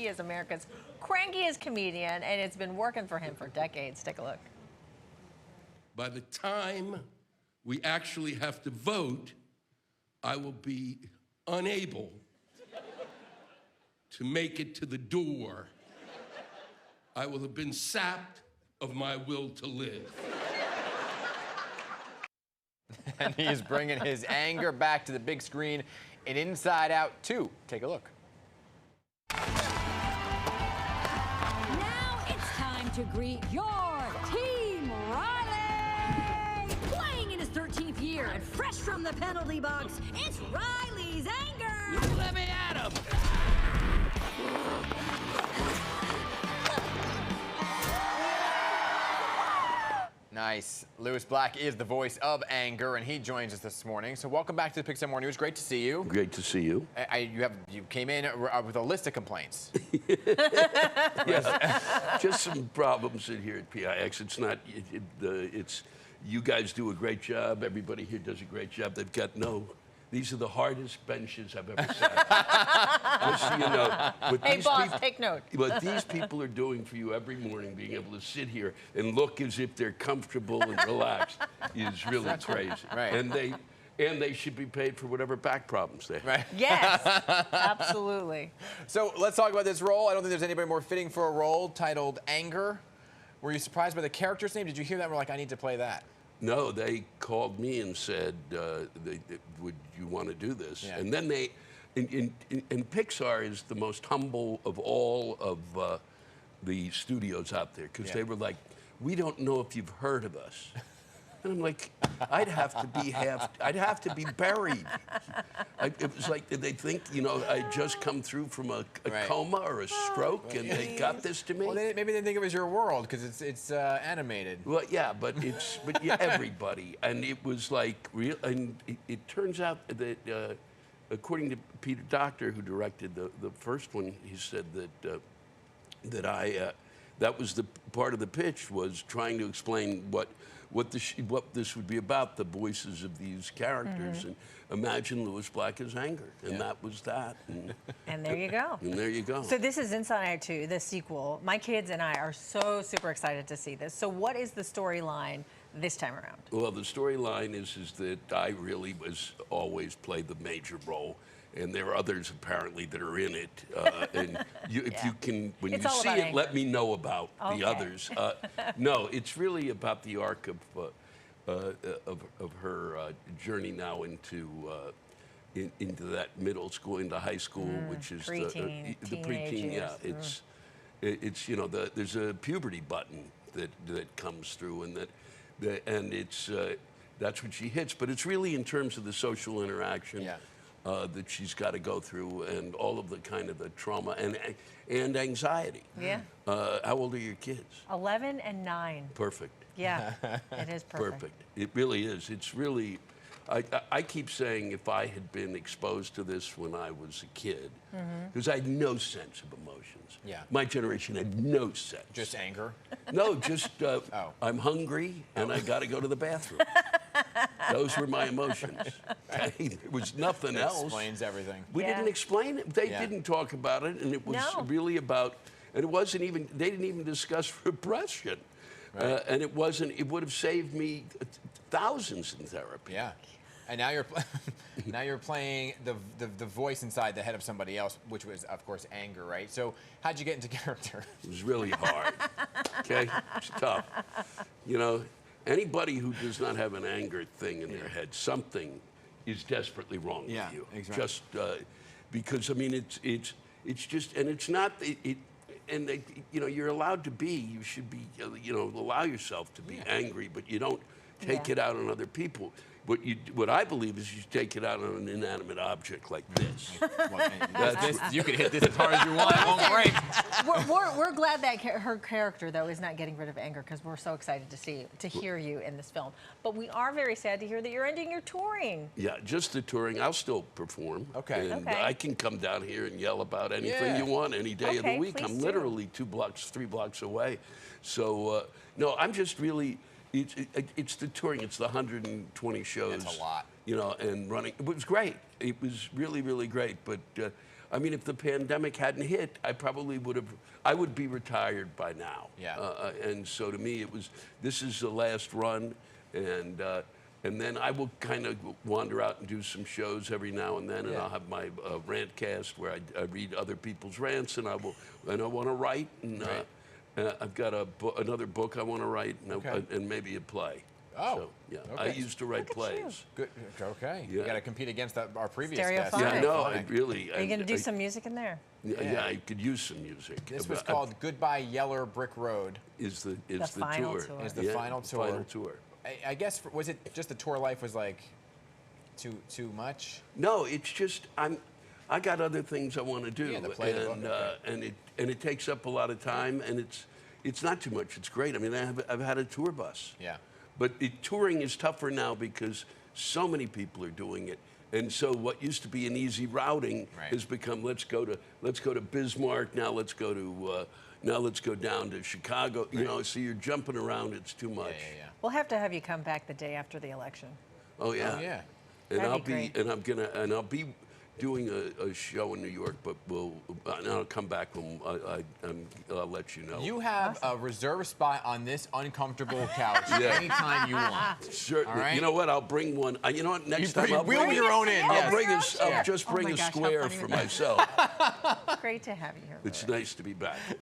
He is America's crankiest comedian, and it's been working for him for decades. Take a look. By the time we actually have to vote, I will be unable to make it to the door. I will have been sapped of my will to live. And he is bringing his anger back to the big screen in Inside Out 2. Take a look. Now it's time to greet your team, Riley! Playing in his 13th year and fresh from the penalty box, it's Riley's anger! Let me at him! Nice. Lewis Black is the voice of anger, and he joins us this morning. So welcome back to the Pixar Morning News. Great to see you. Great to see you. You came in with a list of complaints. Yes, just some problems in here at PIX. It's not. It's you guys do a great job. Everybody here does a great job. They've got These are the hardest benches I've ever sat. Just so you know. Hey, boss, take note. What these people are doing for you every morning, being able to sit here and look as if they're comfortable and relaxed, is really crazy. Right. And they should be paid for whatever back problems they have. Right. Yes, absolutely. So let's talk about this role. I don't think there's anybody more fitting for a role titled Anger. Were you surprised by the character's name? Did you hear that and were like, I need to play that? No, they called me and said, would you want to do this? Yeah. And then and Pixar is the most humble of all of the studios out there, because they were like, we don't know if you've heard of us. And I'm like, I'd have to be buried. It was like, did they think, I'd just come through from a coma or a stroke, and they got this to me? Well, maybe they think it was your world because it's animated. Well, yeah, but everybody, and it was like real. And it turns out that, according to Peter Docter, who directed the first one, he said that that was the part of the pitch, was trying to explain what this would be about, the voices of these characters, and imagine Lewis Black as anger, and that was that. And there you go. And there you go. So this is Inside Out 2, the sequel. My kids and I are so super excited to see this. So what is the storyline this time around? Well, the storyline is that I really always played the major role. And there are others apparently that are in it. And if you can, when you see it, let me know about the others. No, it's really about the arc of her journey now into that middle school, into high school, which is the preteen. Yeah, it's there's a puberty button that comes through, and that's what she hits. But it's really in terms of the social interaction. Yeah. That she's got to go through, and all of the kind of the trauma and anxiety. Yeah. How old are your kids? 11 and 9. Perfect. Yeah, it is perfect. Perfect. It really is. It's really. I keep saying, if I had been exposed to this when I was a kid, because I had no sense of emotions. Yeah. My generation had no sense. Just anger? No, just I'm hungry and I got to go to the bathroom. Those were my emotions. Okay? There was nothing else. Explains everything. We didn't explain it. They didn't talk about it, and it was really about. And it wasn't even. They didn't even discuss repression, and it wasn't. It would have saved me thousands in therapy. Yeah. And now you're playing the voice inside the head of somebody else, which was, of course, anger, right? So how'd you get into character? It was really hard. Okay, it's tough. Anybody who does not have an anger thing in their head, something is desperately wrong with you. Exactly. Just because it's just, and it's not and you're allowed to be. You should be allow yourself to be angry, but you don't take it out on other people. What I believe is you take it out on an inanimate object like this. You can hit this as hard as you want. It won't break. We're glad that her character, though, is not getting rid of anger, because we're so excited to hear you in this film. But we are very sad to hear that you're ending your touring. Yeah, just the touring. I'll still perform. Okay. And I can come down here and yell about anything you want any day of the week. I'm literally 3 blocks away. So, no, I'm just really... It's the touring. It's the 120 shows. That's a lot. And running. It was great. It was really, really great. But I mean, if the pandemic hadn't hit, I would be retired by now. Yeah. And so to me, this is the last run, and then I will kind of wander out and do some shows every now and then, and I'll have my rant cast where I read other people's rants, and I want to write, and I've got another book I want to write, and maybe a play. Oh, so, yeah. I used to write plays. Good. Okay. Yeah. You got to compete against our previous guest. Stereophonic. Yeah, no, I really. Are you going to do some music in there? Yeah, I could use some music. This was called Goodbye Yeller Brick Road. Is the final tour? tour. Is the final tour. Final tour. I guess was it just the tour life was like too much? No, it's just I got other things I want to do, Yeah, the play, the book, and it takes up a lot of time, and it's not too much. It's great. I mean, I've had a tour bus. Yeah. But touring is tougher now because so many people are doing it, and so what used to be an easy routing has become let's go to Bismarck, now let's go down to Chicago. You know, so you're jumping around. It's too much. Yeah. We'll have to have you come back the day after the election. Oh yeah. Oh, yeah. And That'd be great. I'll be doing a show in New York, but and I'll come back when I'll let you know. You have a reserved spot on this uncomfortable couch anytime you want. Certainly. All right. You know what? I'll bring one. You know what? Next time I'll wheel bring your own in. I'll just bring Oh my a gosh, how square funny for would that be? myself. Great to have you here. It's nice to be back.